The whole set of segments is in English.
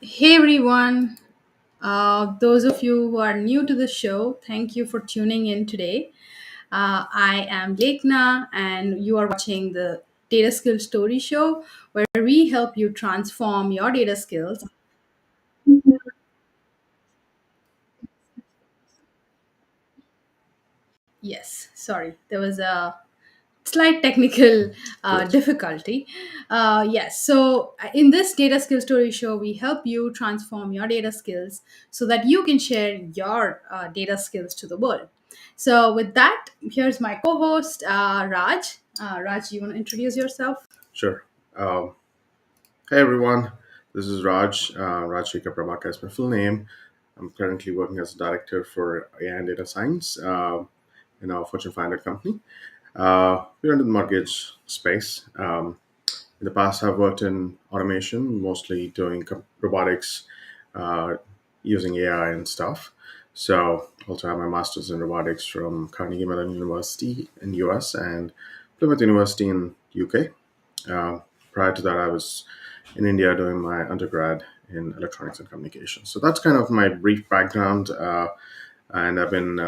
Hey everyone, those of you who are new to the show, thank you for tuning in today. I am Lekna, and you are watching the Data Skill Story Show, where we help you transform your data skills. Yes, sorry, there was a slight technical Yes. difficulty. Yes, so in this Data Skill Story Show, we help you transform your data skills so that you can share your data skills to the world. So, with that, here's my co host, Raj. Raj, you want to introduce yourself? Sure. Um, hey everyone, this is Raj. Raj Shekhar Prabhakar is my full name. I'm currently working as a director for AI and data science in our Fortune 500 company. We're in the mortgage space. In the past, I've worked in automation, mostly doing robotics, uh, using AI and stuff. So, also have my master's in robotics from Carnegie Mellon University in US and Plymouth University in UK. Uh, Prior to that, I was in India doing my undergrad in electronics and communications. So that's kind of my brief background. And I've been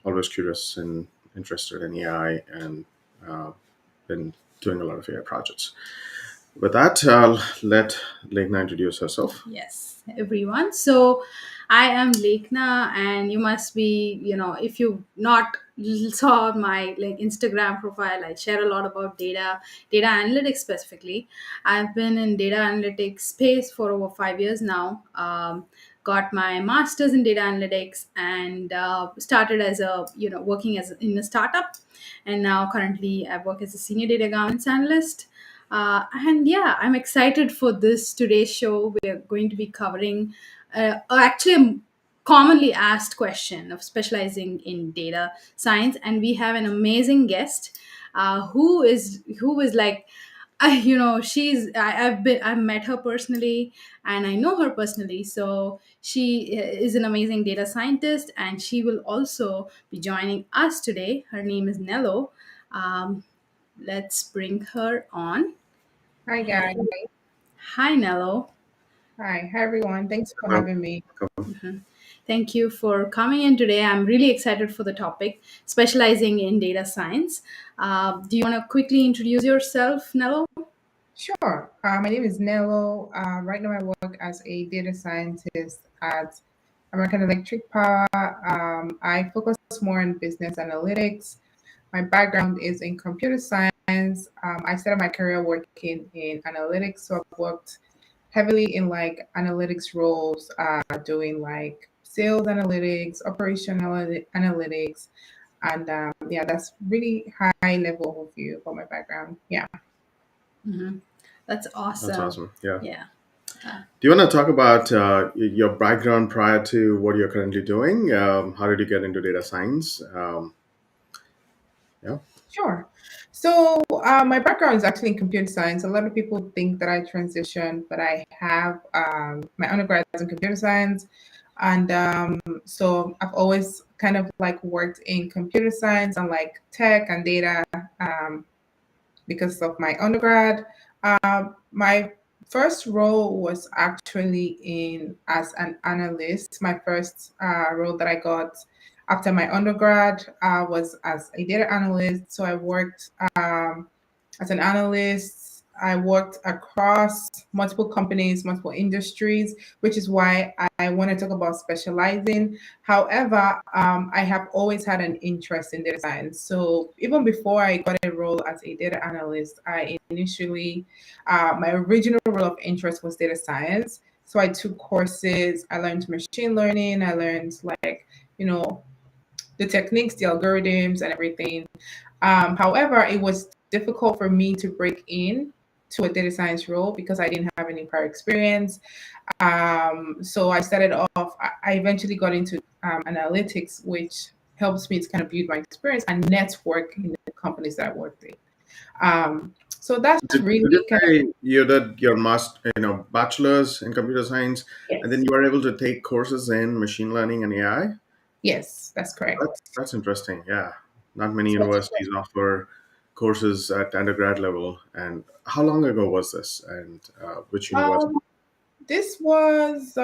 always curious and interested in AI and uh, been doing a lot of AI projects. With that, I'll let Lena introduce herself. Yes, everyone. So I am Lekna, and you must be, if you not saw my like Instagram profile, I share a lot about data analytics specifically. I've been in data analytics space for over 5 years now. Got my master's in data analytics and started as a working as in a startup, and now currently I work as a senior data governance analyst. And yeah, I'm excited for this today's show. We're going to be covering actually a commonly asked question of specializing in data science, and we have an amazing guest who is like I've met her personally, and I know her personally. So she is an amazing data scientist, and she will also be joining us today. Her name is Nello. um, let's bring her on. Hi Hey. guys. Hi, Nello. Hi everyone. Thanks for Welcome. having me. Thank you for coming in today. I'm really excited for the topic, specializing in data science. Do you want to quickly introduce yourself, Nello? Sure. My name is Nello. Right now I work as a data scientist at American Electric Power. I focus more on business analytics. My background is in computer science. I started my career working in analytics, so I've worked heavily in like analytics roles, doing like sales analytics, analytics, and yeah, that's really high level overview for my background. Yeah. hmm That's That's awesome. awesome. Yeah. Yeah. Uh, Do you want to talk about your background prior to what you're currently doing? How did you get into data science? Yeah. Sure. So my background is actually in computer science. A lot of people think that I transitioned, but I have my undergrad is in computer science, and so I've always kind of like worked in computer science and like tech and data um, because of my undergrad. My first role was actually in as an analyst. My first role that I got after my undergrad was as a data analyst. So I worked as an analyst. I worked across multiple companies, multiple industries, which is why I want to talk about specializing. However, I have always had an interest in data science. So even before I got a role as a data analyst, I initially, my original role of interest was data science. So I took courses, I learned machine learning, I learned like, you know, the techniques, the algorithms, and everything. However, it was difficult for me to break in to a data science role because I didn't have any prior experience. So I started off, I eventually got into analytics, which helps me to kind of build my experience and network in the companies that I worked in. So that's Did you really kind of, say you did your bachelor's in computer science, and then yes, you were able to take courses in machine learning and AI? yes, that's correct. That's interesting. Yeah, not many So universities offer courses at undergrad level. And how long ago was this? And which um, university? This was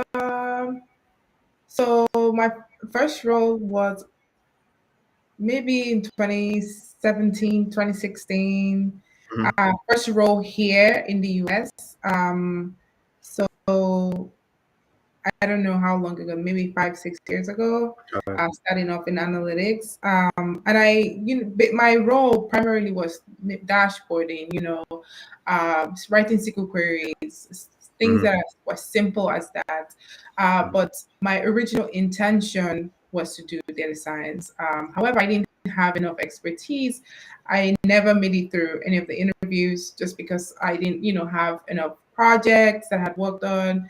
so my first role was maybe in 2017, 2016. Hmm. First role here in the US. So I don't know how long ago, maybe 5, 6 years ago, Got it. starting off in analytics. And my role primarily was dashboarding, writing SQL queries, things Hmm. that were simple as that. But my original intention was to do data science. However, I didn't have enough expertise. I never made it through any of the interviews just because I didn't, have enough projects that I had worked on.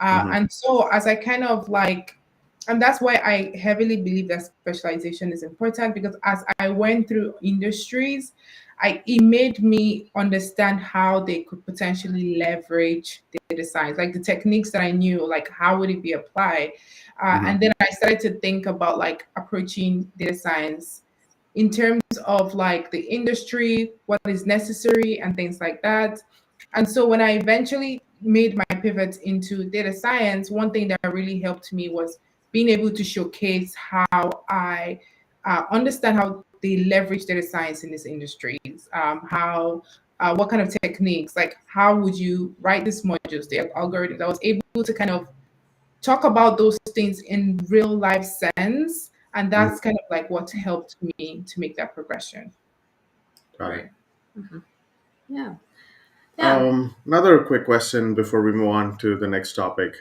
Hmm. And so as I kind of like, and that's why I heavily believe that specialization is important, because as I went through industries, it made me understand how they could potentially leverage data science, like the techniques that I knew, like how would it be applied. Hmm. And then I started to think about like approaching data science in terms of like the industry, what is necessary, and things like that. And so when I eventually made my pivot into data science, one thing that really helped me was being able to showcase how I understand how they leverage data science in these industries, how what kind of techniques, like how would you write these modules, the algorithms. I was able to kind of talk about those things in real life sense, and Hmm. that's kind of like what helped me to make that progression. Got it. Right. Yeah. Yeah. Another quick question before we move on to the next topic.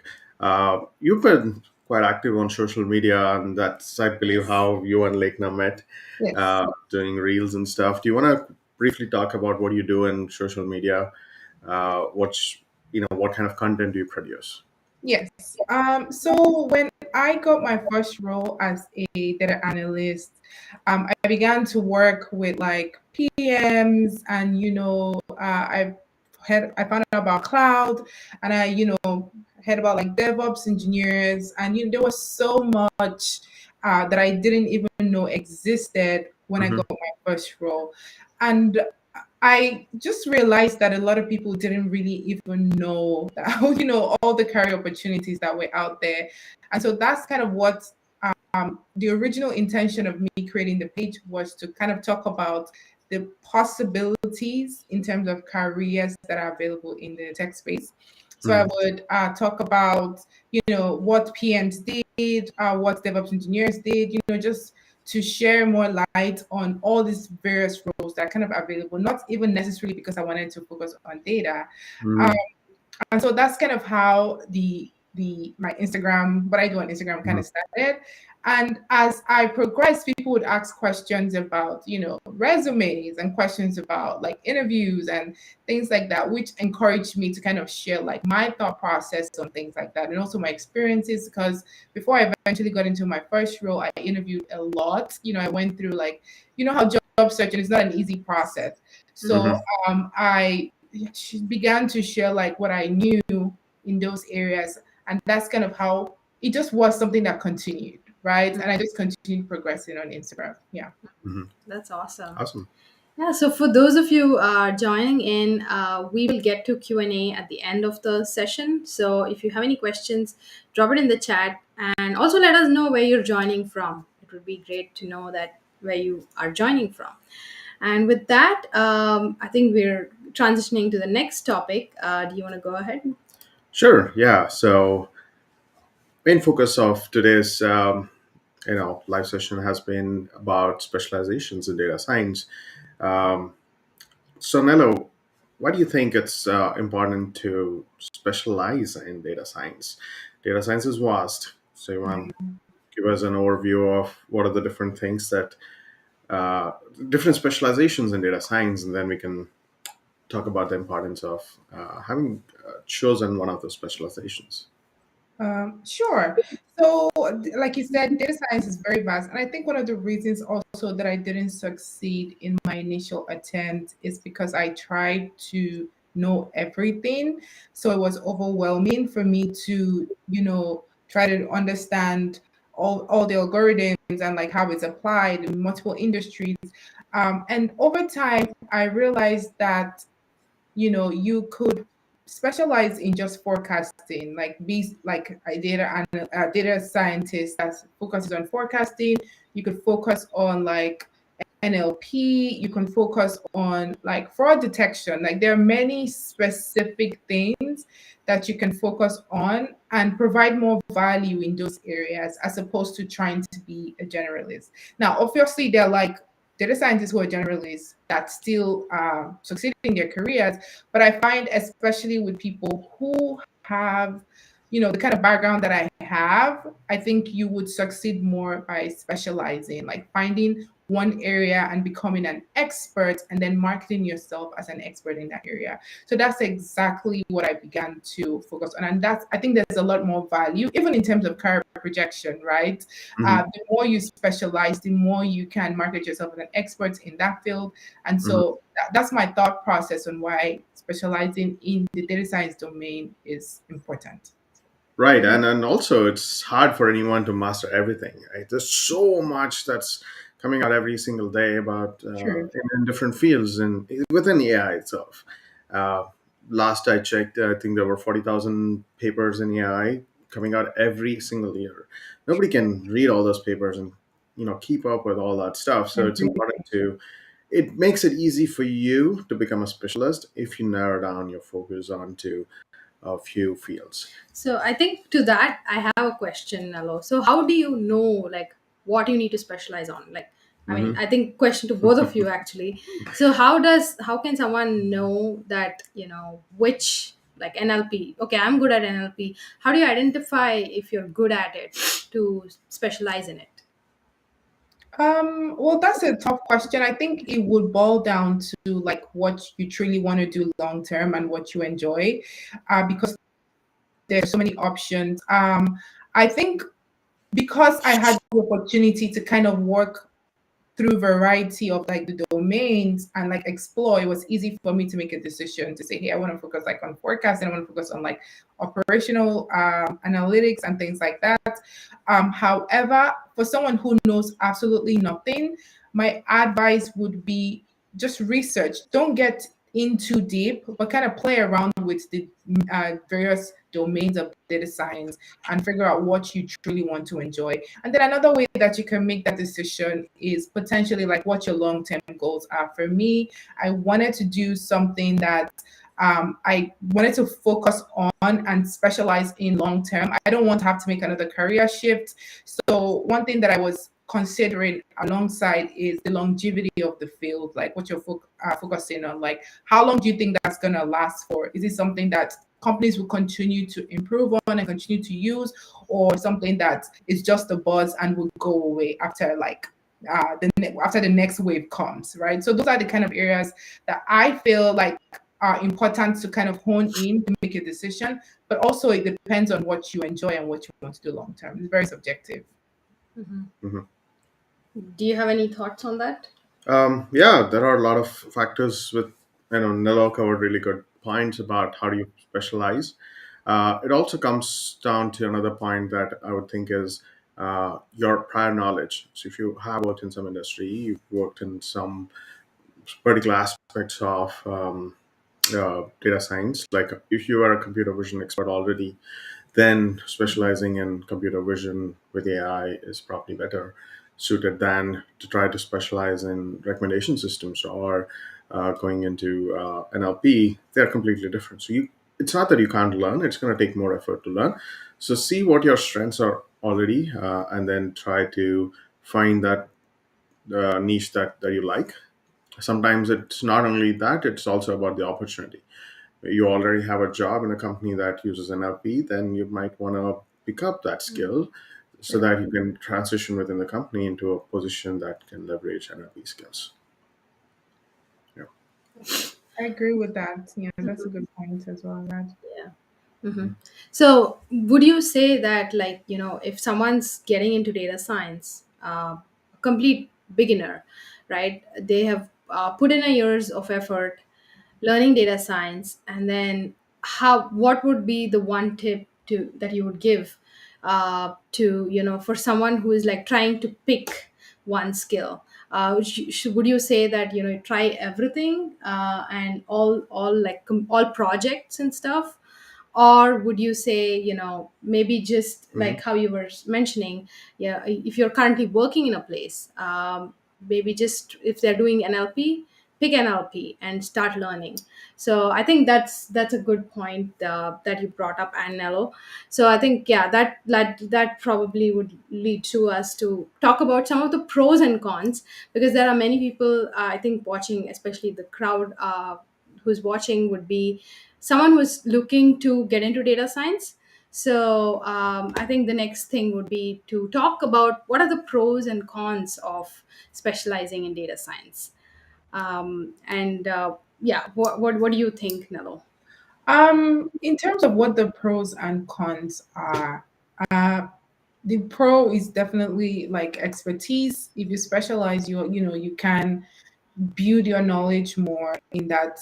You've been quite active on social media, and that's, I believe, how you and Lekna met, Yes. doing reels and stuff. Do you want to briefly talk about what you do in social media? What's what kind of content do you produce? Yes. So when I got my first role as a data analyst, I began to work with like PMs, and I found out about cloud, and I heard about like DevOps engineers, and there was so much that I didn't even know existed when I Hmm. got my first role, and I just realized that a lot of people didn't really even know that, all the career opportunities that were out there. And so that's kind of what the original intention of me creating the page was, to kind of talk about the possibilities in terms of careers that are available in the tech space. So I Hmm. would talk about, what PMs did, what DevOps engineers did, just to share more light on all these various roles that are kind of available, not even necessarily because I wanted to focus on data. Um, Hmm. and so that's kind of how the my Instagram, what I do on Instagram, kind Hmm. of started. And as I progressed, people would ask questions about, resumes, and questions about like interviews and things like that, which encouraged me to kind of share like my thought process on things like that, and also my experiences. Because before I eventually got into my first role, I interviewed a lot. I went through like, how job searching is not an easy process. So Hmm. I began to share like what I knew in those areas, and that's kind of how it just was something that continued, right? And I just continued progressing on Instagram. Yeah. Hmm. That's awesome. Awesome. Yeah, so for those of you joining in, we will get to Q&A at the end of the session. So if you have any questions, drop it in the chat, and also let us know where you're joining from. It would be great to know that where you are joining from. And with that, I think we're transitioning to the next topic. Do you want to go ahead? Sure. Yeah. So main focus of today's live session has been about specializations in data science. Um, so Nello, why do you think it's important to specialize in data science? Data science is vast. So you want to give us an overview of what are the different things that uh, different specializations in data science, and then we can talk about the importance of having chosen one of those specializations. Sure. So, like you said, data science is very vast. And I think one of the reasons also that I didn't succeed in my initial attempt is because I tried to know everything. So it was overwhelming for me to, try to understand all the algorithms and like how it's applied in multiple industries. And over time, I realized that, you could specialize in just forecasting, like be like a data scientist that focuses on forecasting. You could focus on like NLP, you can focus on like fraud detection. Like there are many specific things that you can focus on and provide more value in those areas as opposed to trying to be a generalist. Now, obviously, there are like data scientists who are generalists that still succeed in their careers, but I find especially with people who have the kind of background that I have, I think you would succeed more by specializing, like finding one area and becoming an expert and then marketing yourself as an expert in that area. So that's exactly what I began to focus on. And that's, I think there's a lot more value, even in terms of career projection, right? Hmm. The more you specialize, the more you can market yourself as an expert in that field. And Hmm. so that's my thought process on why specializing in the data science domain is important. Right, and also it's hard for anyone to master everything. Right? There's so much that's coming out every single day about True. in different fields and within AI itself. Uh, Last I checked, I think there were 40,000 papers in AI coming out every single year. Nobody can read all those papers and keep up with all that stuff. So it's Agree. important to. It makes it easy for you to become a specialist if you narrow down your focus onto a few fields. So I think to that I have a question, Nello. So how do you know like what you need to specialize on? Like, I mean, Hmm. I think question to both of you actually. So how can someone know that, which, like NLP? Okay, I'm good at NLP. How do you identify if you're good at it to specialize in it? Well, that's a tough question. I think it would boil down to like what you truly want to do long term and what you enjoy, because there's so many options. I think because I had the opportunity to kind of work through variety of like the domains and like explore, it was easy for me to make a decision to say, hey, I want to focus like on forecasting, I want to focus on like operational analytics and things like that. However, for someone who knows absolutely nothing, my advice would be just research. Don't get in too deep, but kind of play around with the various domains of data science and figure out what you truly want to enjoy. And then another way that you can make that decision is potentially like what your long term goals are. For me, I wanted to do something that I wanted to focus on and specialize in long term. I don't want to have to make another career shift. So, one thing that I was considering alongside is the longevity of the field, like what you're focusing on. Like, how long do you think that's going to last for? Is it something that companies will continue to improve on and continue to use, or something that is just a buzz and will go away after like after the next wave comes, right? So those are the kind of areas that I feel like are important to kind of hone in to make a decision. But also it depends on what you enjoy and what you want to do long term. It's very subjective. Mhm. Hmm. Do you have any thoughts on that? Yeah, there are a lot of factors with, Nello covered really good points about how do you specialize. It also comes down to another point that I would think is your prior knowledge. So if you have worked in some industry, you've worked in some particular aspects of data science, like if you are a computer vision expert already, then specializing in computer vision with AI is probably better suited than to try to specialize in recommendation systems or going into NLP. They're completely different. So it's not that you can't learn; it's going to take more effort to learn. So see what your strengths are already, and then try to find that niche that you like. Sometimes it's not only that; it's also about the opportunity. You already have a job in a company that uses NLP, then you might want to pick up that skill so Yeah. that you can transition within the company into a position that can leverage NLP skills. Yeah. I agree with that. Yeah, that's a good point as well, Raj. Yeah. So, would you say that, like, if someone's getting into data science, a complete beginner, right? They have put in a years of effort learning data science, and then what would be the one tip to that you would give to for someone who is like trying to pick one skill? would you say that try everything, and all like all projects and stuff, or would you say maybe just Hmm. like how you were mentioning, yeah, if you're currently working in a place, maybe just if they're doing NLP, pick NLP and start learning. So I think that's a good point that you brought up, Anello. So I think, yeah, that probably would lead to us to talk about some of the pros and cons, because there are many people, I think, watching, especially the crowd who's watching would be someone who's looking to get into data science. So I think the next thing would be to talk about what are the pros and cons of specializing in data science. And yeah, what do you think, Nello? In terms of what the pros and cons are, uh, the pro is definitely like expertise. If you specialize, you can build your knowledge more in that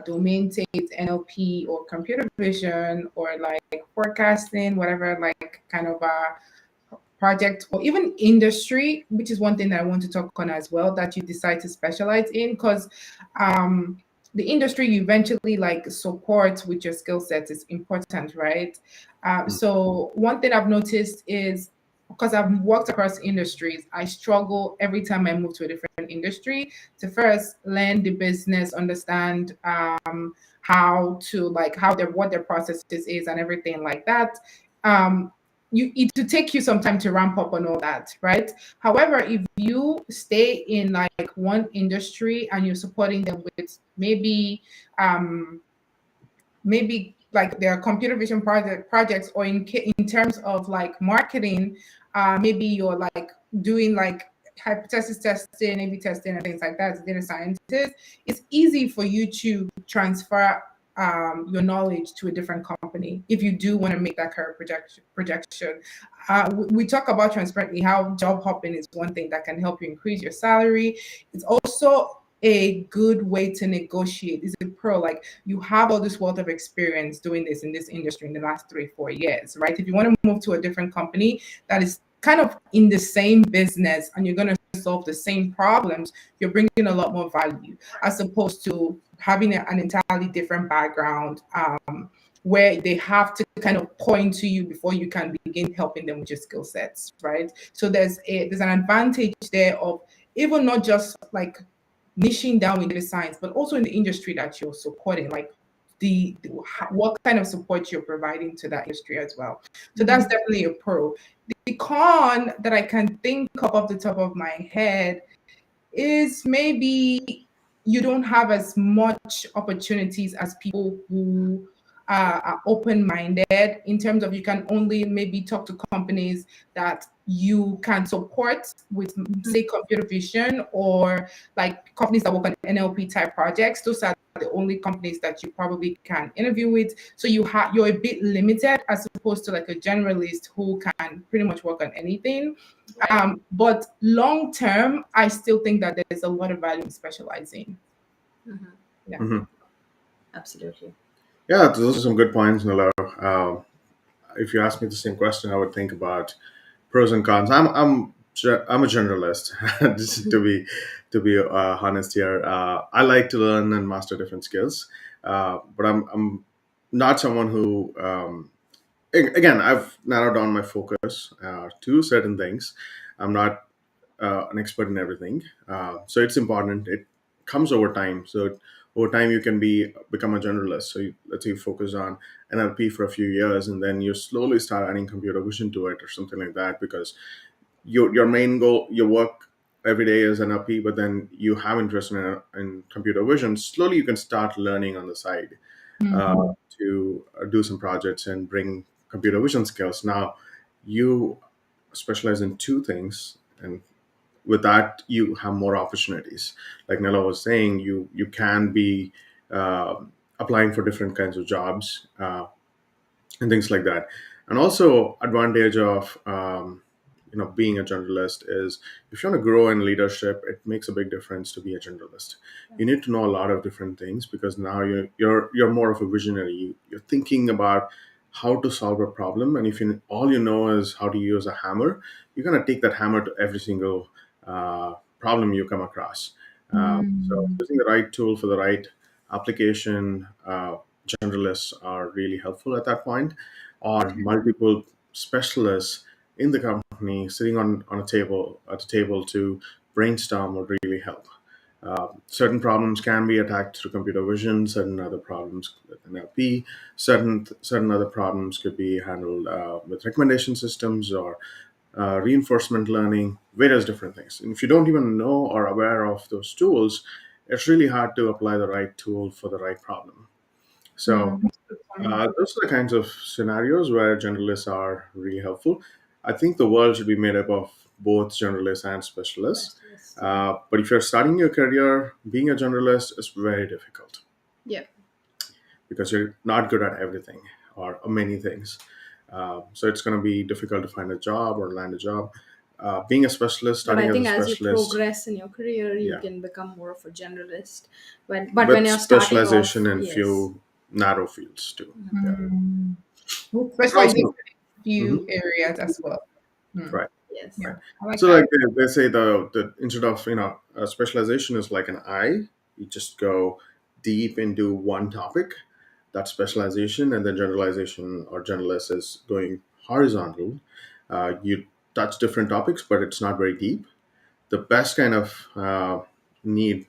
domain, say it's NLP or computer vision or like forecasting, whatever, like kind of project or even industry, which is one thing that I want to talk on as well, that you decide to specialize in, because um, the industry you eventually like support with your skill sets is important, right? So one thing I've noticed is, because I've worked across industries, I struggle every time I move to a different industry to first learn the business, understand how to like how their what their processes is and everything like that. Um, it to take you some time to ramp up on all that, right? However, if you stay in like one industry and you're supporting them with um maybe like their computer vision projects, or in terms of like marketing, maybe you're like doing like hypothesis testing, A/B testing, and things like that as a data scientist, it's easy for you to transfer your knowledge to a different company if you do want to make that career projection. We talk about transparently how job hopping is one thing that can help you increase your salary. It's also a good way to negotiate. Is a pro. Like, you have all this wealth of experience doing this in this industry in the last 3 4 years, right? If you want to move to a different company that is kind of in the same business and you're going to solve the same problems, you're bringing a lot more value as opposed to having an entirely different background, where they have to kind of point to you before you can begin helping them with your skill sets, right? So there's an advantage there of even not just like niching down in data science, but also in the industry that you're supporting, like what kind of support you're providing to that industry as well. So that's Mhm. definitely a pro. The con that I can think of off the top of my head is maybe you don't have as much opportunities as people who are open-minded, in terms of you can only maybe talk to companies that you can support with, say, computer vision, or like companies that work on NLP type projects. Those are the only companies that you probably can interview with. So you're a bit limited as opposed to like a generalist who can pretty much work on anything. Right. But long term, I still think that there's a lot of value in specializing. Mhm. Yeah. Hmm. Absolutely. Yeah, those are some good points, Nello. If you ask me the same question, I would think about pros and cons. I'm a generalist. Just to be honest here, I like to learn and master different skills, but I'm not someone who again, I've narrowed down my focus to certain things. I'm not an expert in everything, so it's important. It comes over time. So over time, you can become a generalist. So let's say you focus on NLP for a few years, and then you slowly start adding computer vision to it or something like that, because your main goal, your work every day is NLP, but then you have interest in computer vision. Slowly, you can start learning on the side uh, Mhm. to do some projects and bring computer vision skills. Now, you specialize in two things, and with that, you have more opportunities. Like Nella was saying, you can be uh, applying for different kinds of jobs and things like that. And also, advantage of being a generalist is, if you want to grow in leadership, it makes a big difference to be a generalist. You need to know a lot of different things, because now you're more of a visionary. You're thinking about how to solve a problem, and if all you know is how to use a hammer, you're going to take that hammer to every single problem you come across. So Mm. using the right tool for the right application, generalists are really helpful at that point, or multiple specialists in the company sitting on a table at a table to brainstorm would really help. Certain problems can be attacked through computer vision. Certain other problems with NLP. Certain other problems could be handled with recommendation systems or reinforcement learning, various different things. And if you don't even know or aware of those tools, it's really hard to apply the right tool for the right problem. So Mm. That's a good point. those are the kinds of scenarios where generalists are really helpful. I think the world should be made up of both generalists and specialists. Specialist, yeah. But if you're starting your career, being a generalist is very difficult Yeah. because you're not good at everything or many things. So it's going to be difficult to find a job or land a job. Being a specialist, But starting I as a think as you specialist, progress in your career, you yeah, can become more of a generalist. But when with you're starting specialization off, in yes. few narrow fields too. Yeah. Mm. With But specialization also, in a mhm, few areas as well. Mm. right. Yes. Right. Yeah, I like So like that. they say the instead of specialization is like an eye. You just go deep into one topic. That's specialization, and then generalization or generalist is going horizontal. You touch different topics, but it's not very deep. The best kind of need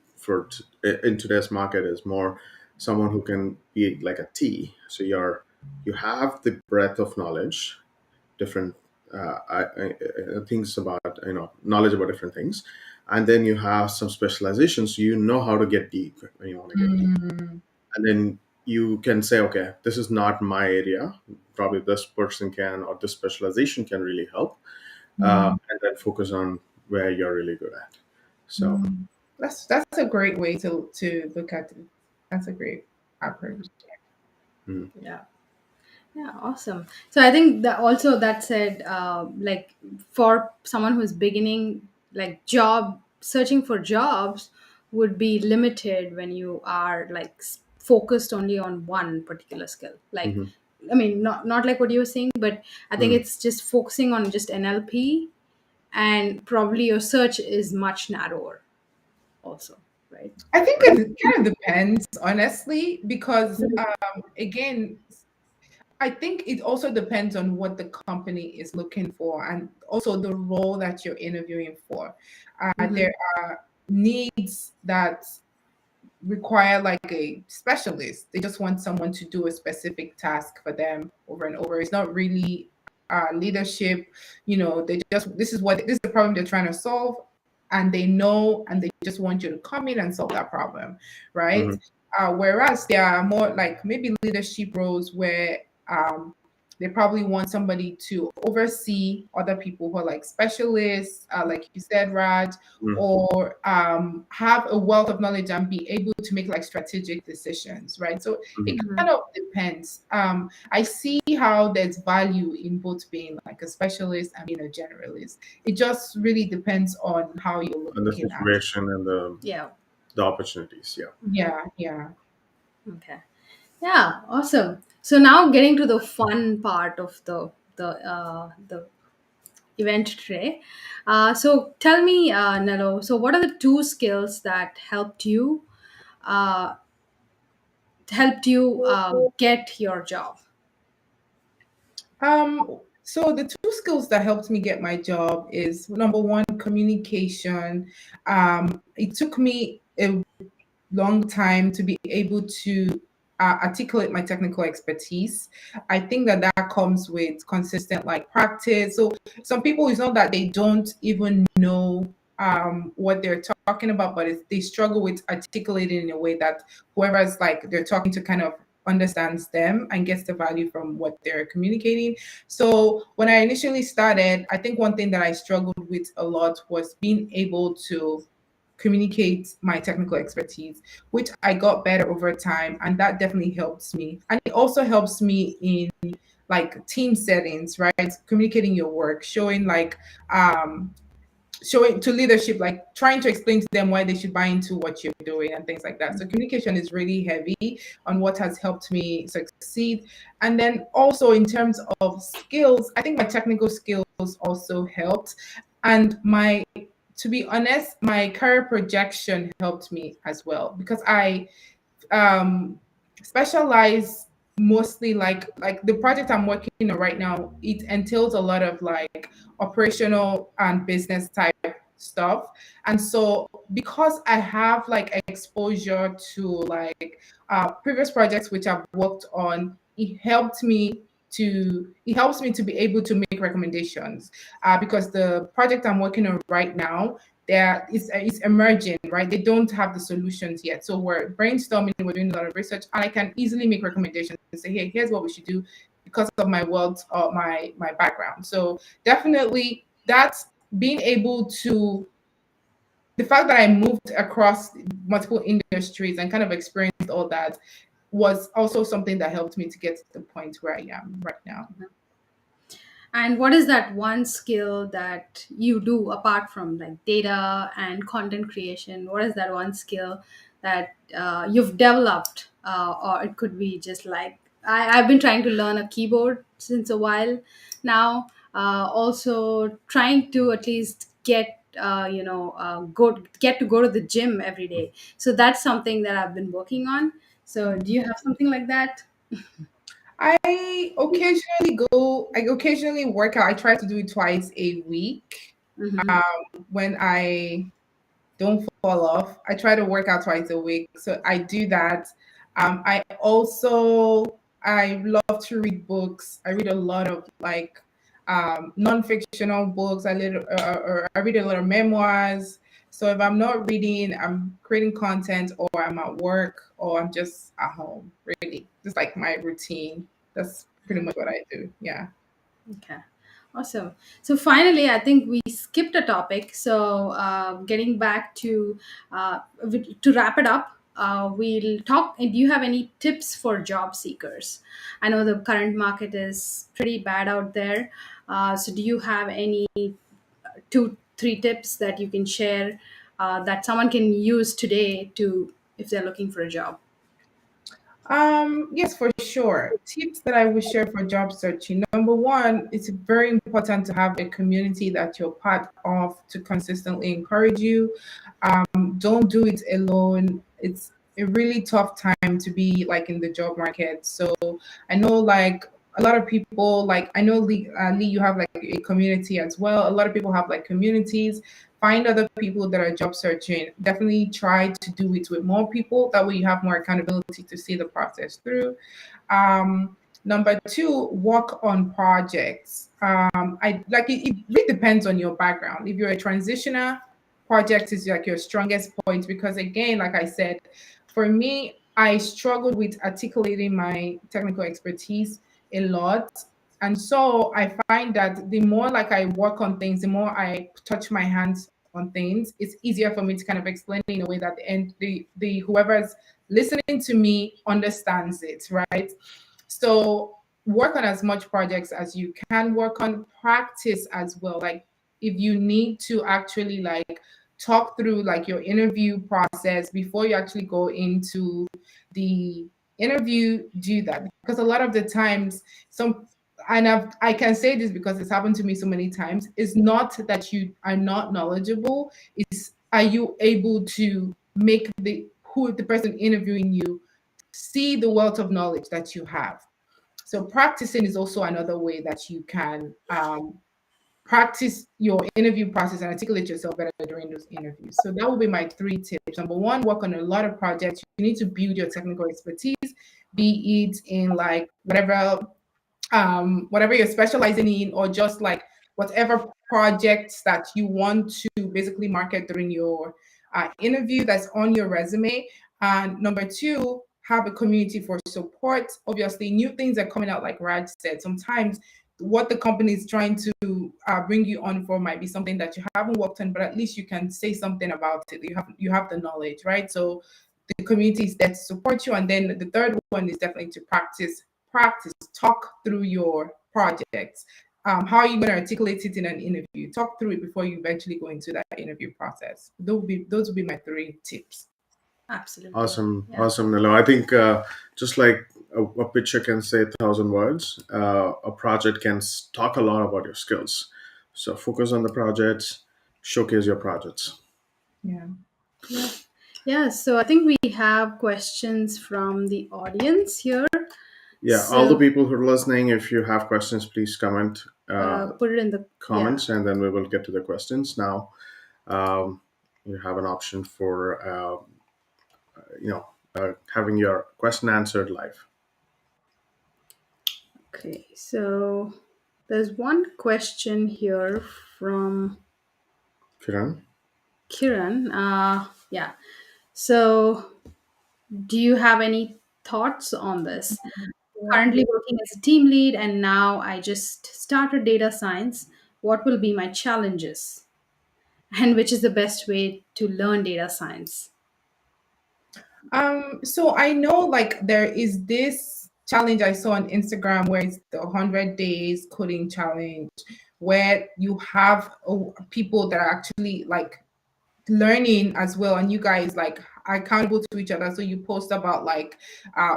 in today's market is more someone who can be like a T. So you have the breadth of knowledge, different things about knowledge about different things, and then you have some specializations. So you know how to get deep when you want to get deep, Mm. and then you can say, okay, this is not my area. Probably this person can, or this specialization can really help, Mm. and then focus on where you're really good at. So, Mm. That's a great way to look at it. That's a great approach. mm, Yeah. Yeah, awesome. So I think that also that said, like for someone who's beginning, like job searching for jobs would be limited when you are like focused only on one particular skill. Like, mhm, I mean, not like what you were saying, but I think mm. it's just focusing on just NLP, and probably your search is much narrower, also, right? I think it kind of depends, honestly, because again, I think it also depends on what the company is looking for and also the role that you're interviewing for. Mm-hmm. There are needs that require like a specialist. They just want someone to do a specific task for them over and over. It's not really leadership. They just this is the problem they're trying to solve, and they know, and they just want you to come in and solve that problem, right? Mhm, Whereas there are more like maybe leadership roles where they probably want somebody to oversee other people who are like specialists, like you said, Raj, mm, or have a wealth of knowledge and be able to make like strategic decisions, right? So it mhm. kind of depends. I see how there's value in both being like a specialist and being a generalist. It just really depends on how you're And the looking at it. situation and Yeah. the opportunities. Yeah. Yeah, yeah. Okay. Yeah, awesome. So now getting to the fun part of the event today. So tell me, Nello. So what are the two skills that uh, helped you get your job? So the two skills that helped me get my job is number one, communication. It took me a long time to be able to articulate my technical expertise. I think that that comes with consistent like practice. So some people, it's not that they don't even know what they're talking about, but they struggle with articulating in a way that whoever's like they're talking to kind of understands them and gets the value from what they're communicating. So when I initially started, I think one thing that I struggled with a lot was being able to communicate my technical expertise, which I got better over time. And that definitely helps me. And it also helps me in like team settings, right? Communicating your work, um, showing to leadership, like trying to explain to them why they should buy into what you're doing and things like that. So communication is really heavy on what has helped me succeed. And then also in terms of skills, I think my technical skills also helped. And my to be honest, my career projection helped me as well because I um specialize mostly like the project I'm working on right now. It entails a lot of like operational and business type stuff, and so because I have like exposure to like previous projects which I've worked on, it helps me to be able to make recommendations, because the project I'm working on right now, there is it's emerging, right? They don't have the solutions yet, so we're brainstorming, we're doing a lot of research, and I can easily make recommendations and say, hey, here's what we should do because of my wealth or my background. So definitely that's being able to, the fact that I moved across multiple industries and kind of experienced all that was also something that helped me to get to the point where I am right now. And what is that one skill that you do apart from like data and content creation? What is that one skill that you've developed? Or it could be just like I've been trying to learn a keyboard since a while now. Also, trying to at least get to go to the gym every day. So that's something that I've been working on. So do you have something like that? I occasionally work out. I try to do it twice a week. Mm-hmm. Um, when I don't fall off, I try to work out twice a week. So I do that. I love to read books. I read a lot of like non-fictional books. I read a lot of memoirs. So if I'm not reading, I'm creating content, or I'm at work, or I'm just at home. Really, just like my routine. That's pretty much what I do. Yeah. Okay, awesome. So finally, I think we skipped a topic. So getting back to wrap it up, we'll talk. Do you have any tips for job seekers? I know the current market is pretty bad out there. So do you have any two, three tips that you can share that someone can use today to if they're looking for a job? Yes, for sure. Tips that I would share for job searching. Number one, it's very important to have a community that you're part of to consistently encourage you. Don't do it alone. It's a really tough time to be like in the job market. So I know like a lot of people, like I know Lee, you have like a community as well. A lot of people have like communities. Find other people that are job searching. Definitely try to do it with more people. That way you have more accountability to see the process through. Number two, work on projects. I like it really depends on your background. If you're a transitioner, project is like your strongest point because again, like I said, for me, I struggled with articulating my technical expertise a lot. And so I find that the more like I work on things, the more I touch my hands on things, it's easier for me to kind of explain it in a way that the whoever's listening to me understands it, right? So work on as much projects as you can, work on practice as well. Like if you need to actually like talk through like your interview process before you actually go into the interview, do that because a lot of the times some, and I can say this because it's happened to me so many times, it's not that you are not knowledgeable, it's are you able to make the person interviewing you see the wealth of knowledge that you have. So practicing is also another way that you can practice your interview process and articulate yourself better during those interviews. So that would be my three tips. Number one, work on a lot of projects. You need to build your technical expertise, be it in like whatever you're specializing in, or just like whatever projects that you want to basically market during your interview that's on your resume. And number two, have a community for support. Obviously, new things are coming out, like Raj said. Sometimes what the company is trying to bring you on for might be something that you haven't worked on, but at least you can say something about it. You have the knowledge, right? So the community is there to support you. And then the third one is definitely to practice, talk through your projects. How are you going to articulate it in an interview? Talk through it before you eventually go into that interview process. Those would be my three tips. Absolutely. Awesome, Yeah. awesome, Nello. I think just like a picture can say 1,000 words, a project can talk a lot about your skills. So focus on the project, showcase your projects. Yeah. Yeah. Yeah. So I think we have questions from the audience here. Yeah, all the So people who are listening, if you have questions, please comment put it in the, yeah. comments, and then we will get to the questions. Now, um, you have an option for having your question answered live. Okay. So there's one question here from Kiran. Kiran. Yeah. So do you have any thoughts on this? Currently working as a team lead, and now I just started data science. What will be my challenges? And which is the best way to learn data science? So I know like there is this challenge I saw on Instagram where it's the 100 days coding challenge, where you have people that are actually like learning as well, and you guys like are accountable to each other, so you post about like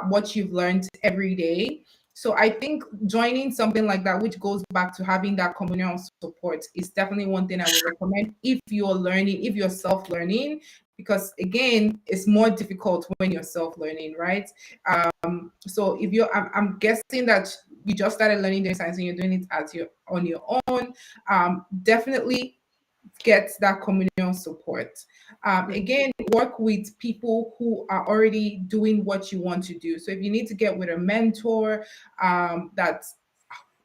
what you've learned every day. So I think joining something like that, which goes back to having that communal support, is definitely one thing I would recommend if you're learning, if you're self-learning, because again it's more difficult when you're self-learning, right? So if you're I'm guessing that you just started learning data science and you're doing it as your on your own. Definitely get that communal support. Again, work with people who are already doing what you want to do. So if you need to get with a mentor that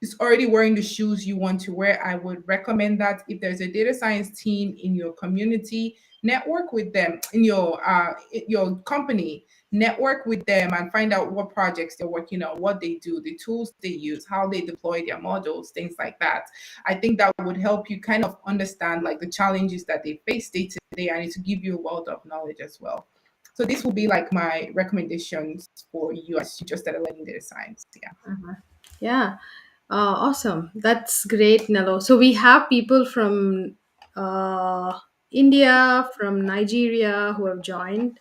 is already wearing the shoes you want to wear, I would recommend that. If there's a data science team in your community, network with them. In your company, network with them and find out what projects they're working on, what they do, the tools they use, how they deploy their models, things like that. I think that would help you kind of understand like the challenges that they face day to day, and to give you a wealth of knowledge as well. So this will be like my recommendations for you as you just started learning data science. Yeah. Yeah. Awesome. That's great, Nello. So we have people from India, from Nigeria who have joined.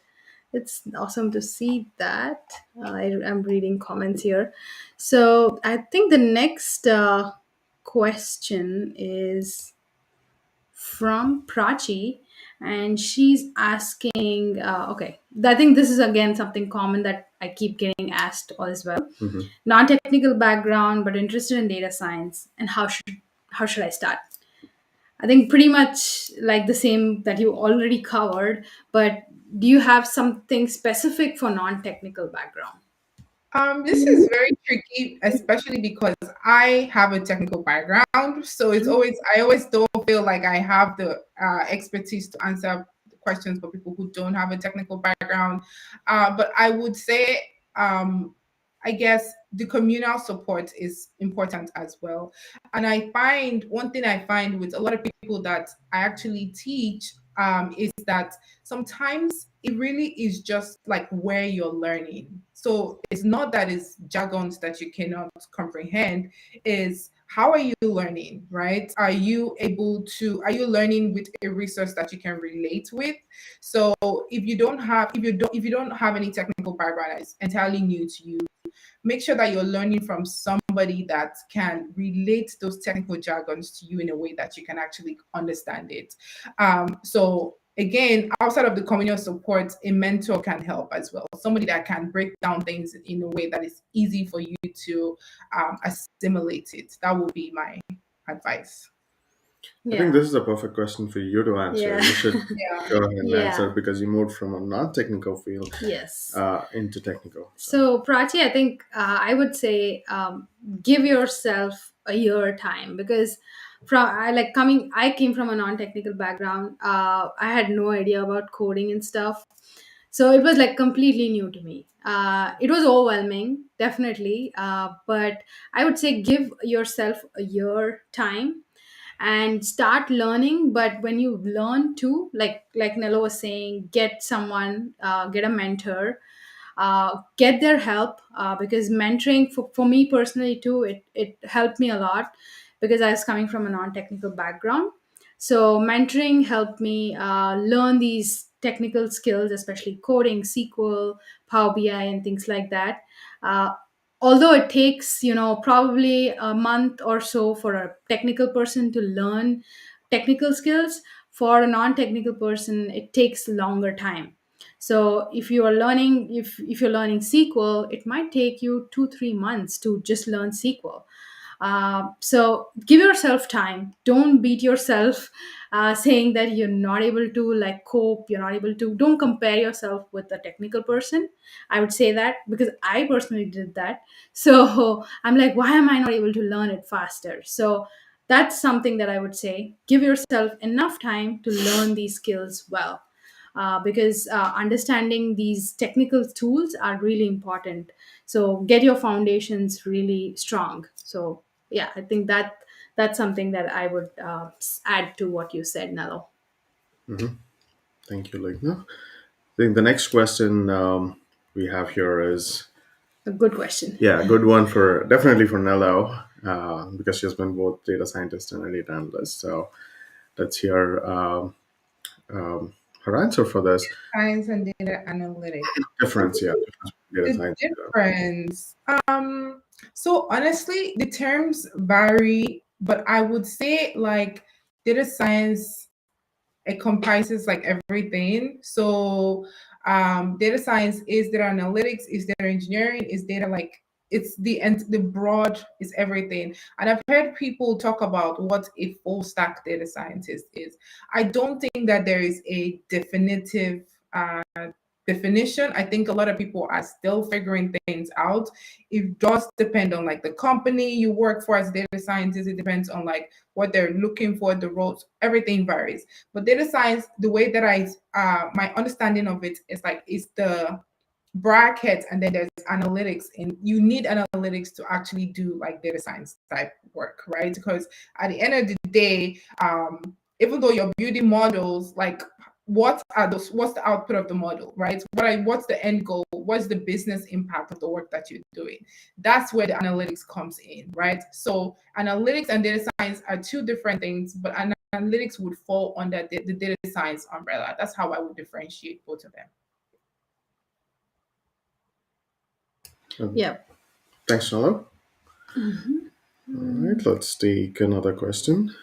It's awesome to see that. I'm reading comments here. So I think the next question is from Prachi, and she's asking, okay, I think this is again something common that I keep getting asked as well. Mhm. Non-technical background, but interested in data science, and how should I start? I think pretty much like the same that you already covered, but do you have something specific for non-technical background? This is very tricky, especially because I have a technical background. So I always don't feel like I have the expertise to answer questions for people who don't have a technical background. But I would say, I guess the communal support is important as well. And I find one thing I find with a lot of people that I actually teach is that sometimes it really is just like where you're learning. So it's not that it's jargons that you cannot comprehend, is how are you learning, right? Are you learning with a resource that you can relate with? So if you don't have any technical background, it's entirely new to you, make sure that you're learning from somebody that can relate those technical jargons to you in a way that you can actually understand it. So again, outside of the communal support, a mentor can help as well. Somebody that can break down things in a way that is easy for you to assimilate it. That would be my advice. I think Yeah. this is a perfect question for you to answer. Yeah. You should Yeah. go ahead and answer Yeah. because you moved from a non-technical field Yes. into technical. So, So, Prachi, I think I would say give yourself a year time, because I came from a non-technical background. I had no idea about coding and stuff, so it was like completely new to me. It was overwhelming, definitely, but I would say give yourself a year time and start learning. But when you learn too, like Nello was saying, get someone, get a mentor, get their help, because mentoring for me personally too, it helped me a lot because I was coming from a non-technical background. So mentoring helped me learn these technical skills, especially coding, SQL, Power BI, and things like that. uh, Although it takes, probably a month or so for a technical person to learn technical skills, For a non-technical person, it takes longer time. So if you're learning SQL, it might take you 2-3 months to just learn SQL. So give yourself time. Don't beat yourself, saying that you're not able to like cope. You're not able to. Don't compare yourself with a technical person. I would say that because I personally did that. So I'm like, why am I not able to learn it faster? So that's something that I would say. Give yourself enough time to learn these skills well. Because understanding these technical tools are really important. So get your foundations really strong. So yeah, I think that's something that I would add to what you said, Nello. Hmm. Thank you, Ligna. I think the next question we have here is, A good question. yeah, a good one for definitely for Nello, because she has been both data scientist and a data analyst. So let's hear her answer for this. Science and data analytics. Difference, yeah, difference between data The science and data. difference. So honestly, the terms vary, but I would say like data science encompasses like everything. So data science is data analytics, is data engineering, is data like it's the broad is everything. And I've heard people talk about what a full stack data scientist is. I don't think that there is a definitive definition. I think a lot of people are still figuring things out. It does depend on like the company you work for as a data scientist. It depends on like what they're looking for, the roles, everything varies. But data science, the way that I my understanding of it is like it's the bracket and then there's analytics, and you need analytics to actually do like data science type work, right? Because at the end of the day, even though you're building models, like what are those, what's the output of the model, right? What's the end goal, what's the business impact of the work that you're doing? That's where the analytics comes in, right? So analytics and data science are two different things, but analytics would fall under the data science umbrella. That's how I would differentiate both of them. Um, Yeah. Thanks, Nello. All right, let's take another question.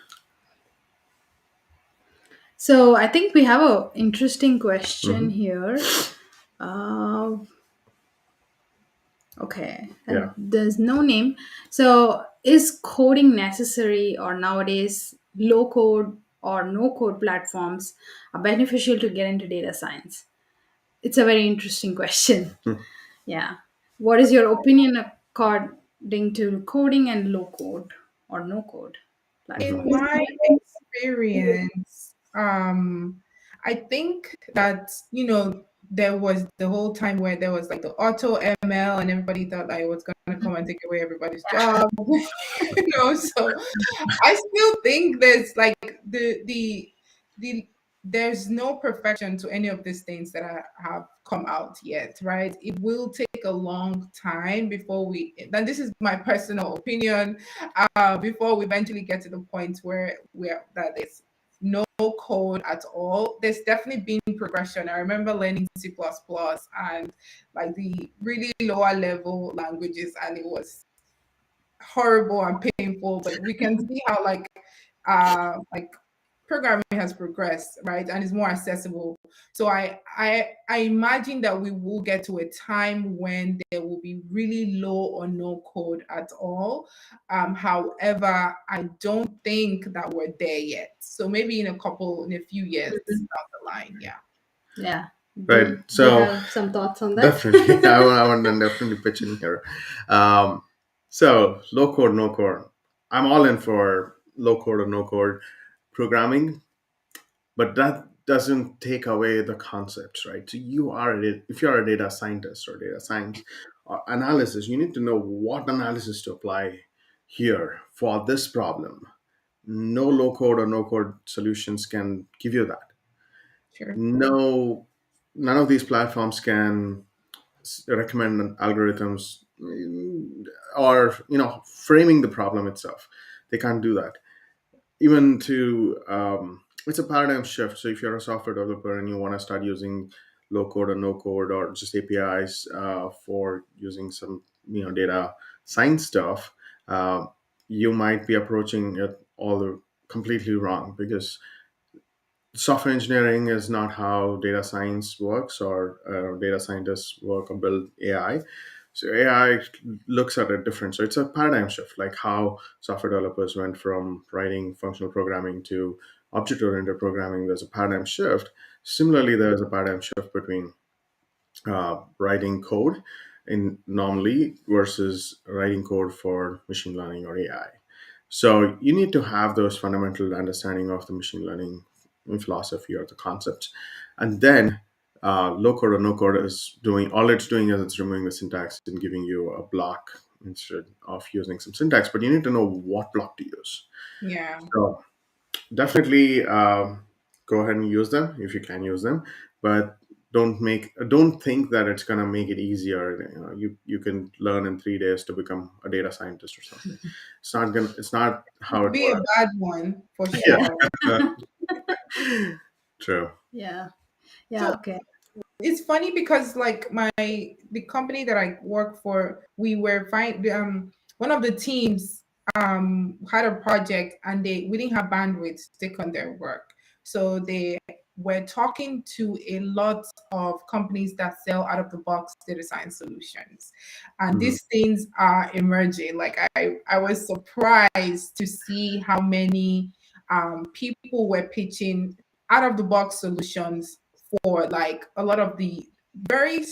So I think we have a interesting question Hmm. here. Uh, okay, Yeah. there's no name. So is coding necessary, or nowadays low code or no code platforms are beneficial to get into data science? It's a very interesting question. Hmm. Yeah. What is your opinion according to coding and low code or no code In platforms? my experience, I think that, there was the whole time where there was like the auto ML and everybody thought that it was going to come and take away everybody's job. So I still think there's like the there's no perfection to any of these things that have come out yet, right? It will take a long time before and this is my personal opinion, before we eventually get to the point where that there's no code at all. There's definitely been progression. I remember learning C++ and like the really lower level languages, and it was horrible and painful, but we can see how like programming has progressed, right, and is more accessible. So I imagine that we will get to a time when there will be really low or no code at all. However, I don't think that we're there yet, so maybe in a few years down the line. Yeah. Yeah. Right. Do you So have some thoughts on that? definitely, I want to definitely pitch in here. Um, so low code, no code. I'm all in for low code or no code programming, but that doesn't take away the concepts, right? So if you're a data scientist or data science or analysis, you need to know what analysis to apply here for this problem. No low code or no code solutions can give you that. Sure. No, none of these platforms can recommend algorithms, or framing the problem itself. They can't do that. Even to It's a paradigm shift. So if you're a software developer and you want to start using low code or no code or just APIs for using some data science stuff, uh, you might be approaching it all completely wrong, because software engineering is not how data science works, or data scientists work or build AI. So AI looks at it different. So it's a paradigm shift, like how software developers went from writing functional programming to object-oriented programming. There's a paradigm shift. Similarly, there's a paradigm shift between writing code in normally versus writing code for machine learning or AI. So you need to have those fundamental understanding of the machine learning philosophy or the concepts, and then low code or no code is doing all it's doing is it's removing the syntax and giving you a block instead of using some syntax. But you need to know what block to use. Yeah. So definitely go ahead and use them if you can use them, but don't think that it's going to make it easier. You can learn in 3 days to become a data scientist or something. It's not how it Be a works. bad one for Yeah. sure. True. Yeah. Yeah. So Okay. it's funny because like the company that I work for, we were fine. One of the teams had a project and we didn't have bandwidth to take on their work, so they were talking to a lot of companies that sell out of the box data science solutions, and Mhm. these things are emerging. Like I was surprised to see how many people were pitching out of the box solutions for like a lot of the very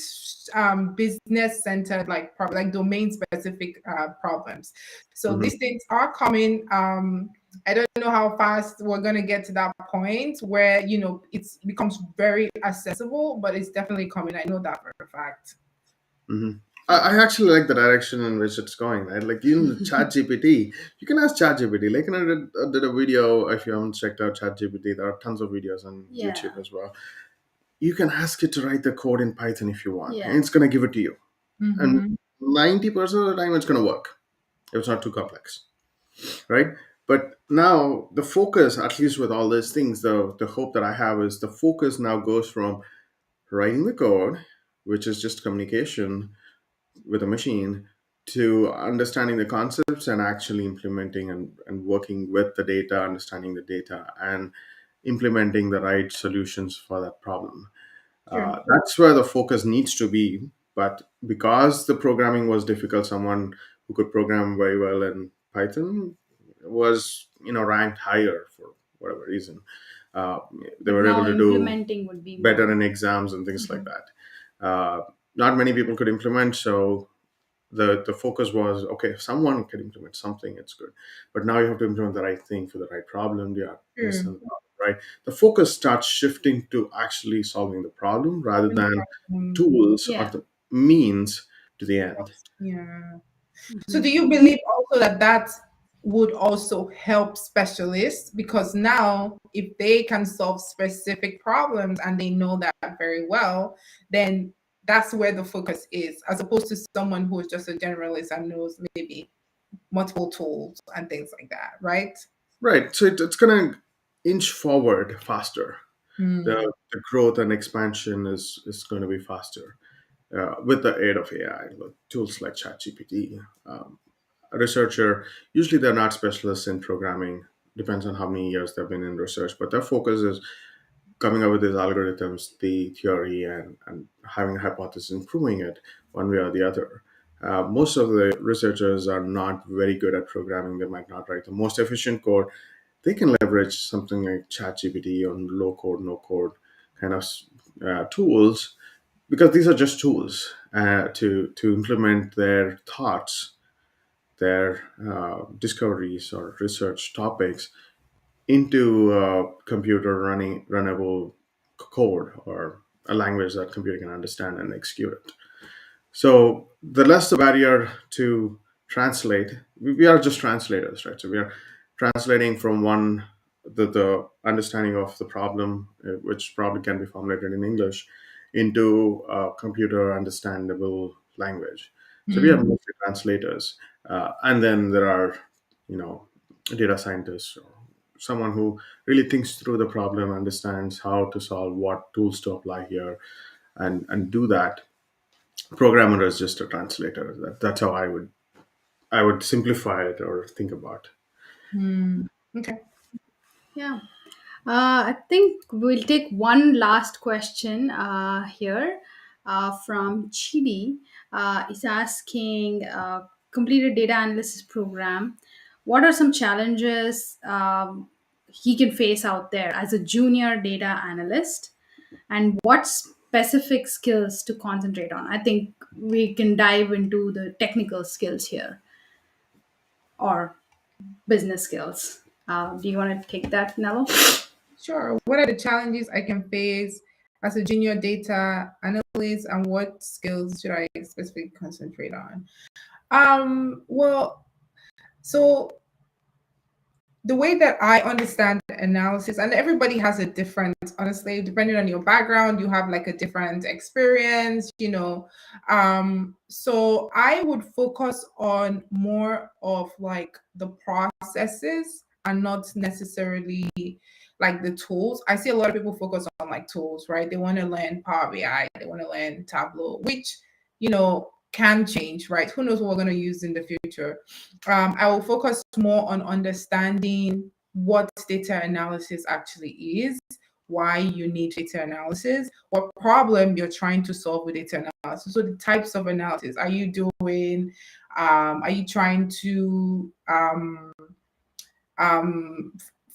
business centered like domain specific problems. So Mhm. these things are coming. I don't know how fast we're going to get to that point where it becomes very accessible, but it's definitely coming. I know that for a fact. Mhm. I actually like the direction in which it's going. Right, like even the Chat GPT, you can ask Chat GPT. Like, I did a video. If you haven't checked out Chat GPT, there are tons of videos on YouTube Yeah. as well. You can ask it to write the code in Python if you want, and Yeah. it's going to give it to you. And Mm-hmm. 90% of the time, it's going to work if it's not too complex, right? But now the focus, at least with all these things, the hope that I have is the focus now goes from writing the code, which is just communication with a machine, to understanding the concepts and actually implementing and working with the data, understanding the data, and implementing the right solutions for that problem. Sure. That's where the focus needs to be. But because the programming was difficult, someone who could program very well in Python was, ranked higher for whatever reason. Uh, they But were able now to do implementing would be better more. in exams and things like Mhm. that. Not many people could implement, so the focus was, okay, if someone can implement something, it's good. But now you have to implement the right thing for the right problem. Yeah, Sure. understand the problem, right? The focus starts shifting to actually solving the problem rather than tools or Yeah. the means to the end. Yeah. So Mhm. do you believe also that that would also help specialists, because now if they can solve specific problems and they know that very well, then that's where the focus is, as opposed to someone who is just a generalist and knows maybe multiple tools and things like that, right? Right, so it's going to inch forward faster. Hmm. The growth and expansion is going to be faster with the aid of AI, like tools like ChatGPT. A researcher, usually they're not specialists in programming, depends on how many years they've been in research, but their focus is coming up with these algorithms, the theory, and having a hypothesis and proving it one way or the other. Most of the researchers are not very good at programming. They might not write the most efficient code. They can leverage something like ChatGPT on low code, no code kind of tools, because these are just tools to implement their thoughts, their discoveries or research topics into computer running runnable code, or a language that computer can understand and execute it. So the less the barrier to translate, we are just translators, right? So we are translating from the understanding of the problem, which probably can be formulated in English, into a computer understandable language. So we are Hmm. mostly translators, and then there are, you know, data scientists or someone who really thinks through the problem, understands how to solve, what tools to apply here, and do that. Programmer is just a translator. That's how I would simplify it or think about. Hmm. Okay. Yeah. I think we'll take one last question here from Chidi. Is asking completed data analysis program. What are some challenges he can face out there as a junior data analyst, and what specific skills to concentrate on? I think we can dive into the technical skills here or business skills. Do you want to take that, Nello? Sure. What are the challenges I can face as a junior data analyst, and what skills should I specifically concentrate on? Well, so the way that I understand analysis, and everybody has a different, honestly, depending on your background, you have like a different experience. So I would focus on more of like the processes and not necessarily like the tools. I see a lot of people focus on like tools, right? They want to learn Power BI, they want to learn Tableau, which, can change, right? Who knows what we're going to use in the future. I will focus more on understanding what data analysis actually is, why you need data analysis, what problem you're trying to solve with data analysis. So the types of analysis are you doing? Are you trying to um,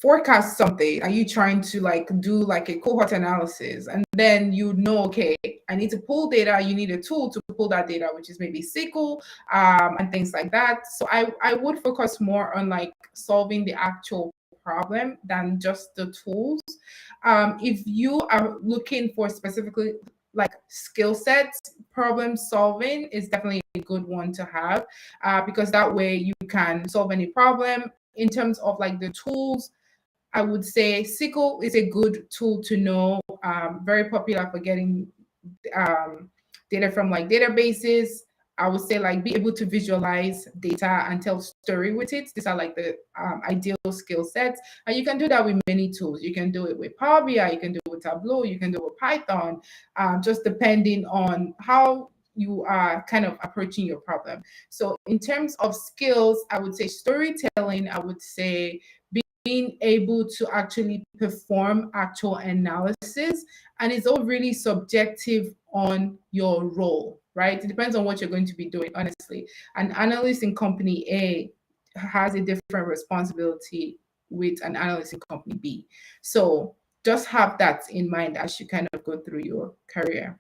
forecast something? Are you trying to like do like a cohort analysis? And then you know, okay, I need to pull data. You need a tool to pull that data, which is maybe SQL, and things like that. So I would focus more on like solving the actual problem than just the tools. If you are looking for specifically like skill sets, problem solving is definitely a good one to have, because that way you can solve any problem. In terms of like the tools, I would say SQL is a good tool to know, very popular for getting um, data from like databases. I would say like be able to visualize data and tell story with it. These are like the ideal skill sets, and you can do that with many tools. You can do it with Power BI, you can do it with Tableau, you can do it with Python, just depending on how you are kind of approaching your problem. So in terms of skills, I would say storytelling. I would say being able to actually perform actual analysis, and it's all really subjective on your role, right? It depends on what you're going to be doing, honestly. An analyst in company A has a different responsibility with an analyst in company B. So just have that in mind as you kind of go through your career.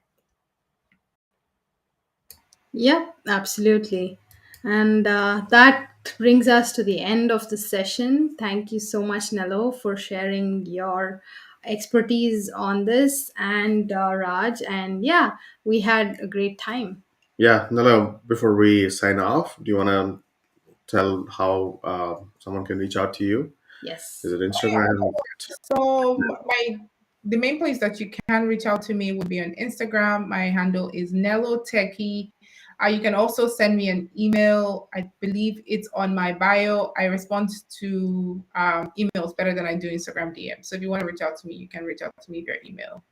Yep, absolutely. And that brings us to the end of the session. Thank you so much, Nello, for sharing your expertise on this, and Raj. And yeah, we had a great time. Yeah, Nello, before we sign off, do you want to tell how someone can reach out to you? Is Yes. it Instagram? So my the main place that you can reach out to me would be on Instagram. My handle is Nello Techie. You can also send me an email. I believe it's on my bio. I respond to emails better than I do Instagram DM. So if you want to reach out to me, you can reach out to me via email.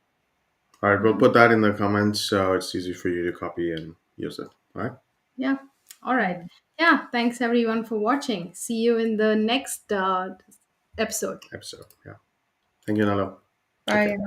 All right, we'll put that in the comments so it's easy for you to copy and use it. All right, Yeah. All right. Yeah. Thanks everyone for watching. See you in the next episode. episode. Yeah. Thank you, Nello. Take Bye. care.